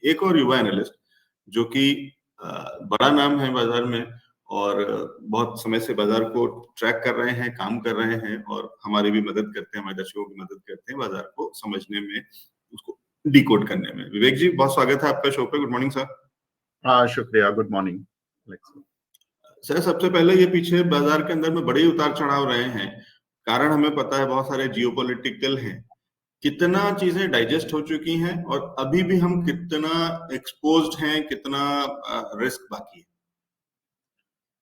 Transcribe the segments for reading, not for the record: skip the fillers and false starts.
एक और युवा एनालिस्ट जो कि बड़ा नाम है बाजार में और बहुत समय से बाजार को ट्रैक कर रहे हैं, काम कर रहे हैं और हमारी भी मदद करते हैं, हमारे दर्शकों की मदद करते हैं बाजार को समझने में, उसको डिकोड करने में। विवेक जी, बहुत स्वागत है आपका शो पे। Good morning sir. शुक्रिया। Good morning sir. सबसे पहले ये पीछे बाजार के अंदर में बड़े उतार चढ़ाव रहे हैं, कारण हमें पता है बहुत सारे जियोपॉलिटिकल हैं। कितना चीजें डाइजेस्ट हो चुकी हैं और अभी भी हम कितना एक्सपोज्ड हैं, कितना रिस्क बाकी है?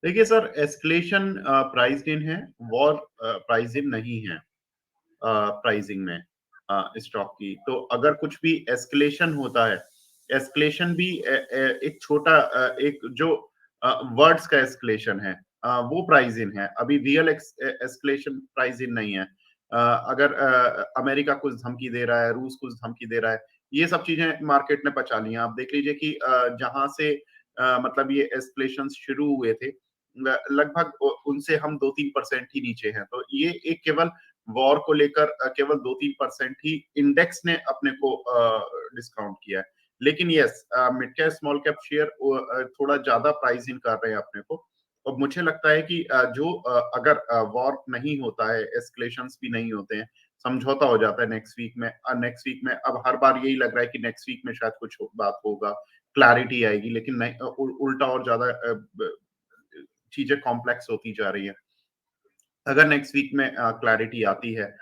देखिए सर, एस्केलेशन प्राइस्ड इन है, वॉर प्राइस इन नहीं है प्राइसिंग में स्टॉक की। तो अगर कुछ भी एस्केलेशन होता है, एस्केलेशन भी एक छोटा एक जो वर्ड्स का एस्केलेशन है वो प्राइस इन है, अभी रियल एस्केलेशन प्राइस इन नहीं है। अगर अमेरिका कुछ धमकी दे रहा है, रूस कुछ धमकी दे रहा है, ये सब चीजें मार्केट ने पचा ली हैं। आप देख लीजिए कि जहां से मतलब ये एस्केलेशन शुरू हुए थे, लगभग उनसे हम 2-3% ही नीचे हैं। तो ये एक केवल वॉर को लेकर केवल 2-3% ही इंडेक्स ने अपने को डिस्काउंट किया है। लेकिन yes, mid cap small cap share थोड़ा ज्यादा प्राइस इन कर रहे हैं अपने को। और मुझे लगता है कि अगर वॉर नहीं होता है, एस्केलेशंस भी नहीं होते हैं, समझौता हो जाता है नेक्स्ट वीक में, अब हर बार यही लग रहा है कि नेक्स्ट वीक में शायद कुछ बात होगा, क्लैरिटी आएगी, लेकिन नहीं, उल्टा और ज्यादा चीजें कॉम्प्लेक्स होती जा रही है। अगर नेक्स्ट वीक में क्लैरिटी आती है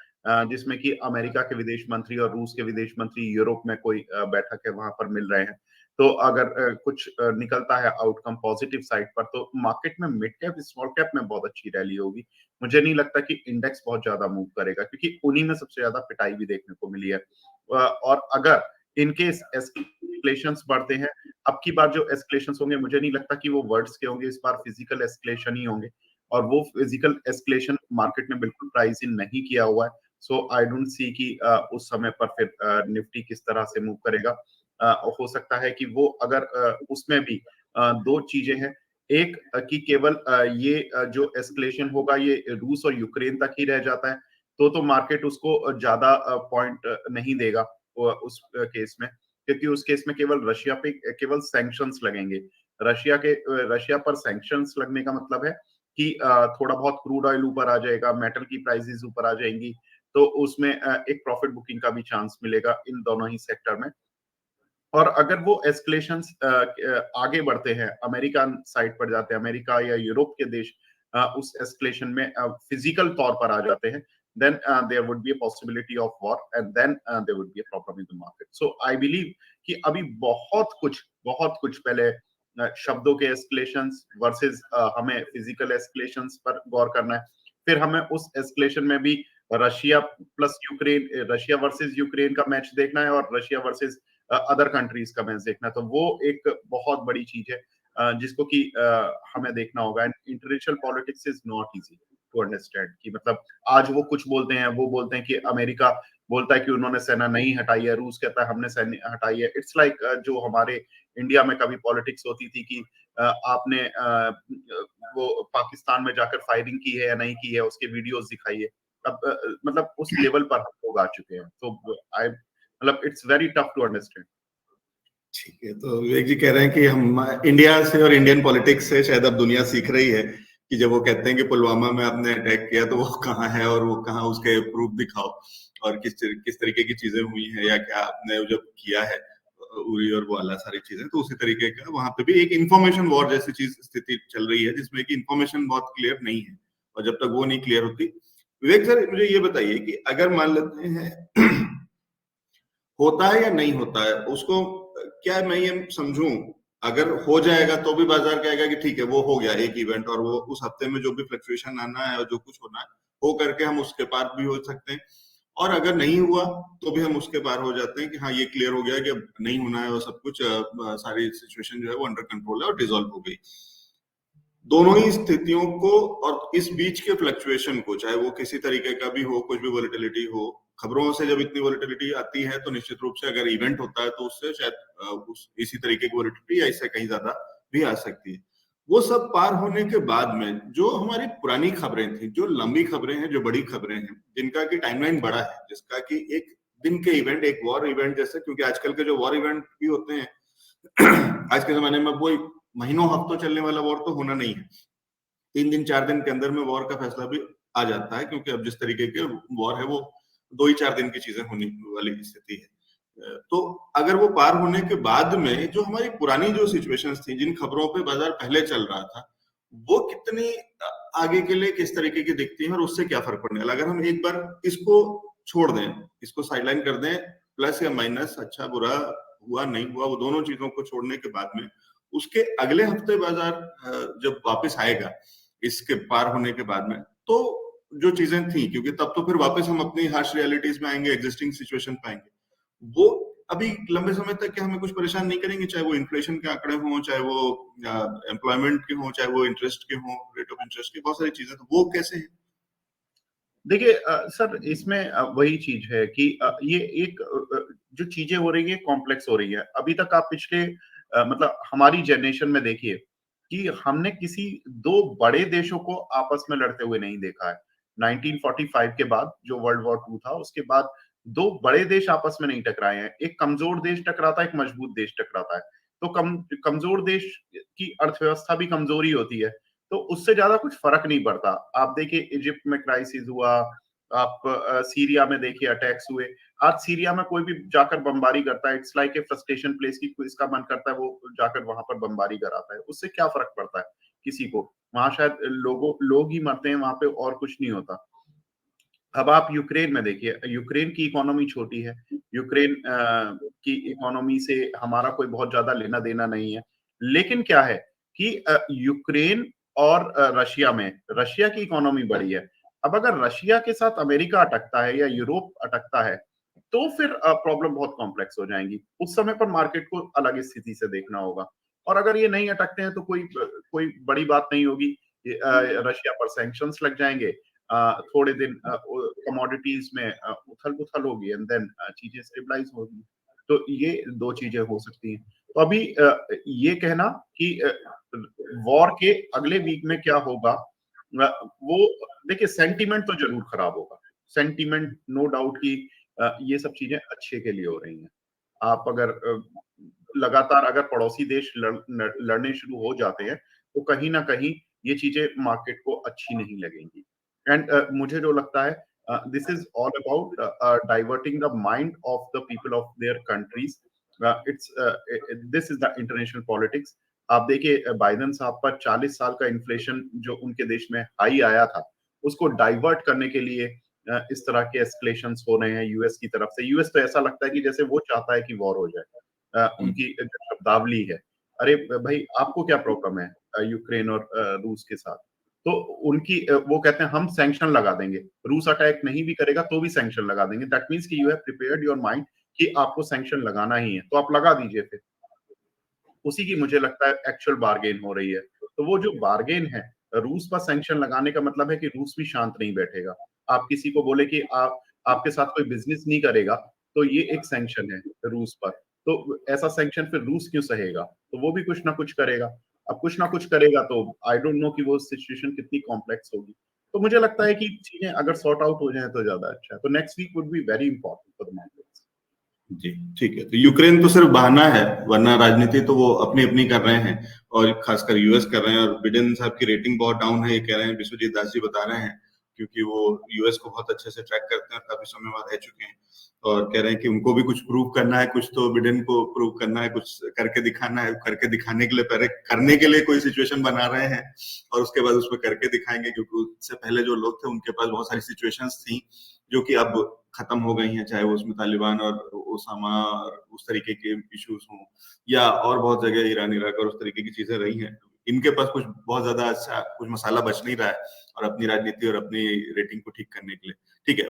जिसमें कि अमेरिका के विदेश मंत्री और रूस के विदेश मंत्री यूरोप में कोई बैठक है, वहां पर मिल रहे हैं, तो अगर कुछ निकलता है आउटकम पॉजिटिव साइड पर, तो मार्केट में मिड कैप स्मॉल कैप में बहुत अच्छी रैली होगी। मुझे नहीं लगता कि इंडेक्स बहुत ज्यादा मूव करेगा, क्योंकि उन्हीं में सबसे ज्यादा पिटाई भी देखने को मिली है। और अगर इनकेस एस्केलेशंस बढ़ते हैं, अब की बार जो एस्केलेशंस होंगे, मुझे नहीं लगता कि वो वर्ड्स के होंगे, इस बार फिजिकल एस्केलेशन ही होंगे। और वो फिजिकल एस्केलेशन मार्केट ने बिल्कुल प्राइस इन नहीं किया हुआ है। सो आई डोंट सी कि उस समय पर फिर निफ्टी किस तरह से मूव करेगा। हो सकता है कि वो अगर उसमें भी दो चीजें हैं, एक कि केवल ये जो एस्केलेशन होगा ये रूस और यूक्रेन तक ही रह जाता है, तो मार्केट उसको ज्यादा पॉइंट नहीं देगा उस केस में, क्योंकि उस केस में केवल रशिया पे केवल सैंक्शंस लगेंगे। रशिया पर सैंक्शंस लगने का मतलब है कि थोड़ा बहुत क्रूड ऑयल ऊपर आ जाएगा, मेटल की प्राइसेस ऊपर आ जाएंगी, तो उसमें एक प्रॉफिट बुकिंग का भी चांस मिलेगा इन दोनों ही सेक्टर में। और अगर वो एस्केलेशंस आगे बढ़ते हैं, अमेरिकन साइड पर जाते हैं, अमेरिका या यूरोप के देश उस एस्केलेशन में फिजिकल तौर पर आ जाते हैं, then there would be a possibility of war and then there would be a problem in the market. So I believe कि अभी बहुत कुछ पहले शब्दों के एस्केलेशंस वर्सेस हमें फिजिकल एस्केलेशंस पर गौर करना है। फिर हमें उस एस्केलेशन में भी Russia plus Ukraine, Russia versus Ukraine का मैच देखना है और रशिया वर्सेस अदर कंट्रीज का मैच देखना है। तो वो एक बहुत बड़ी चीज है जिसको कि हमें देखना होगा। And international politics is not easy to understand कि मतलब आज वो कुछ बोलते हैं, वो बोलते हैं कि अमेरिका बोलता है कि उन्होंने सेना नहीं हटाई है, रूस कहता है हमने सेना हटाई है। इट्स लाइक जो हमारे इंडिया में कभी पॉलिटिक्स होती थी कि आपने वो पाकिस्तान में जाकर फायरिंग की है या नहीं की है, उसके वीडियोस दिखाइए। अब मतलब उस लेवल पर हम लोग आ चुके हैं। तो आई मतलब it's very tough to understand. ठीक है, तो विवेक जी कह रहे हैं कि हम इंडिया से और इंडियन पॉलिटिक्स से शायद अब दुनिया सीख रही है कि जब वो कहते हैं कि पुलवामा में आपने अटैक किया तो वो कहाँ है और वो कहाँ, उसके प्रूफ दिखाओ और किस तरीके की चीजें हुई हैं या क्या आपने जब किया है उरी और वो वाला सारी चीजें। तो उसी तरीके का वहां पे भी एक इंफॉर्मेशन वॉर जैसी चीज स्थिति चल रही है जिसमें कि इंफॉर्मेशन बहुत क्लियर नहीं है और जब तक वो नहीं क्लियर होती। विवेक सर, मुझे ये बताइए कि अगर मान लेते हैं होता है या नहीं होता है, उसको क्या मैं ये समझूं अगर हो जाएगा तो भी बाजार कहेगा कि ठीक है वो हो गया एक इवेंट और वो उस हफ्ते में जो भी फ्लक्चुएशन आना है और जो कुछ होना है हो करके हम उसके पार भी हो सकते हैं, और अगर नहीं हुआ तो भी हम उसके पार हो जाते हैं कि हाँ ये क्लियर हो गया कि अब नहीं होना है और सब कुछ सारी सिचुएशन जो है वो अंडर कंट्रोल है और डिसॉल्व हो गई। दोनों ही स्थितियों को और इस बीच के फ्लक्चुएशन को, चाहे वो किसी तरीके का भी हो, कुछ भी वोलेटिलिटी हो, खबरों से जब इतनी वोलेटिलिटी आती है तो निश्चित रूप से अगर इवेंट होता है तो उससे शायद इसी तरीके की वोलेटिलिटी या इससे कहीं ज्यादा भी आ सकती है। वो सब पार होने के बाद में जो हमारी पुरानी खबरें थी, जो लंबी खबरें हैं, जो बड़ी खबरें हैं, जिनका की टाइमलाइन बड़ा है, जिसका कि एक दिन के इवेंट, एक वॉर इवेंट जैसे, क्योंकि आजकल के जो वॉर इवेंट भी होते हैं आज के जमाने में कोई महीनों हफ्तों चलने वाला वॉर तो होना नहीं है, 3 दिन 4 दिन के अंदर में वॉर का फैसला भी आ जाता है, क्योंकि अब जिस तरीके के वॉर है वो 2 ही 4 दिन की चीजें होने वाली स्थिति है। तो अगर वो पार होने के बाद में जो हमारी पुरानी जो सिचुएशंस थी, जिन खबरों पे बाजार पहले चल रहा था, वो कितनी आगे के लिए किस तरीके की दिखती है और उससे क्या फर्क पड़ने वाला। अगर हम एक बार इसको छोड़ दें, इसको साइडलाइन कर दें, प्लस या माइनस, अच्छा बुरा हुआ नहीं हुआ, वो दोनों चीजों को छोड़ने के बाद में उसके अगले हफ्ते बाजार जब वापस आएगा इसके पार होने के बाद में, तो जो चीजें थी, क्योंकि तब तो फिर वापस हम अपनी हार्श रियलिटीज में आएंगे, एग्जिस्टिंग सिचुएशन पे आएंगे, वो अभी लंबे समय तक क्या हमें कुछ परेशान नहीं करेंगे, चाहे वो इन्फ्लेशन के आंकड़े हों, चाहे वो एम्प्लॉयमेंट के हों, चाहे वो इंटरेस्ट के हों, रेट ऑफ इंटरेस्ट की बहुत सारी चीजें, तो वो कैसे है? देखिए सर, इसमें वही चीज है कि ये एक जो चीजें हो रही है कॉम्प्लेक्स हो रही है। अभी तक आप पिछले मतलब हमारी जनरेशन में देखिए कि हमने किसी दो बड़े देशों को आपस में लड़ते हुए नहीं देखा है। 1945 के बाद जो वर्ल्ड वॉर 2 था, उसके बाद दो बड़े देश आपस में नहीं टकराए हैं। एक कमजोर देश टकराता है, एक मजबूत देश टकराता है। तो कमजोर देश की अर्थव्यवस्था भी कमजोर ही होती है। तो उससे ज्यादा कुछ फर्क नहीं पड़ता। आप देखिए इजिप्ट में क्राइसिस हुआ, आप सीरिया में देखिए अटैक्स हुए। आज सीरिया में कोई भी जाकर बमबारी करता है, it's like a frustration place की कोई इसका मन करता है वो जाकर वहां पर बमबारी कराता है। उससे क्या फर्क पड़ता है किसी को? वहां शायद लोग ही मरते हैं वहां पे और कुछ नहीं होता। अब आप यूक्रेन में देखिए, यूक्रेन की इकोनॉमी छोटी है। यूक्रेन की इकोनॉमी से हमारा कोई बहुत ज्यादा लेना देना नहीं है। लेकिन क्या है कि यूक्रेन और रशिया में, रशिया की इकोनॉमी बड़ी है। अब अगर रशिया के साथ अमेरिका अटकता है या यूरोप अटकता है, तो फिर प्रॉब्लम बहुत कॉम्प्लेक्स हो जाएंगी। उस समय पर मार्केट को अलग स्थिति से देखना होगा। और अगर ये नहीं अटकते हैं तो कोई बड़ी बात नहीं होगी। रशिया पर सैंक्शंस लग जाएंगे, थोड़े दिन कमोडिटीज में उथल-पुथल होगी एंड देन चीजें स्टेबलाइज होगी। तो ये 2 चीजें हो सकती हैं। तो अभी ये कहना कि वॉर के अगले वीक में क्या होगा, वो देखिए सेंटीमेंट तो जरूर खराब होगा। सेंटीमेंट नो डाउट कि ये सब चीजें अच्छे के लिए हो रही हैं। आप अगर लगातार अगर पड़ोसी देश लड़ने शुरू हो जाते हैं, तो कहीं न कहीं ये चीजें मार्केट को अच्छी नहीं लगेंगी। एंड मुझे जो लगता है this is all about diverting the mind of the people of their countries. It's this is the international politics. आप देखिए बाइडेन साहब पर 40 साल का इन्फ्लेशन जो उनके देश में हाई आया था, उसको डाइवर्ट करने के लिए इस तरह के एस्केलेशंस हो रहे हैं यूएस की तरफ से। यूएस तो ऐसा लगता है कि जैसे वो चाहता है कि वॉर हो जाए। उनकी जो शब्दावली है। अरे भाई आपको क्या प्रॉब्लम है यूक्रेन और रूस के साथ? तो उनकी वो कहते हैं हम सैंक्शन लगा देंगे। रूस अटैक नहीं भी करेगा तो भी सैंक्शन लगा देंगे। दैट मीन्स कि you have prepared your mind कि आपको सैंक्शन लगाना ही है, तो आप लगा दीजिए फिर। उसी की मुझे लगता है एक्चुअल बार्गेन हो रही है। तो वो जो बार्गेन है, रूस पर सैंक्शन लगाने का मतलब है कि रूस भी शांत नहीं बैठेगा। आप किसी को बोले कि आप आपके साथ कोई बिज़नेस नहीं करेगा, तो ये एक सैंक्शन है रूस पर। तो ऐसा सैंक्शन फिर रूस क्यों सहेगा? तो वो भी कुछ ना कुछ करेगा। अब कुछ ना कुछ करेगा तो आई डोंट नो कि वो सिचुएशन कितनी कॉम्प्लेक्स होगी। तो मुझे लगता है कि चीज़ें अगर सॉर्ट आउट हो जाएँ तो ज़्यादा अच्छा है। तो next week would be very important for the markets. जी, ठीक है। तो यूक्रेन तो सिर्फ बहाना है, वरना राजनीति तो वो अपनी-अपनी कर रहे हैं, और खासकर यूएस कर रहे हैं। और बिडेन साहब की रेटिंग बहुत डाउन है, ये कह रहे हैं, विश्वजीत दास जी बता रहे हैं, क्योंकि वो यूएस को बहुत अच्छे से ट्रैक करते हैं, काफी समय बाद रह चुके हैं, और कह रहे हैं कि उनको भी कुछ प्रूव करना है, कुछ तो बिडेन को प्रूव करना है, कुछ करके दिखाना है। करके दिखाने के लिए पहले करने के लिए कोई सिचुएशन बना रहे हैं, और उसके बाद उसमें करके दिखाएंगे, क्योंकि उससे पहले जो लोग थे उनके पास बहुत सारी सिचुएशंस थी जो कि अब खत्म हो गई हैं, चाहे वो उसमें तालिबान और ओसामा और उस तरीके के इश्यूज हों, या और बहुत जगह ईरान इराक और उस तरीके की चीजें रही हैं। इनके पास कुछ बहुत ज्यादा अच्छा कुछ मसाला बच नहीं रहा है, और अपनी राजनीति और अपनी रेटिंग को ठीक करने के लिए। ठीक है,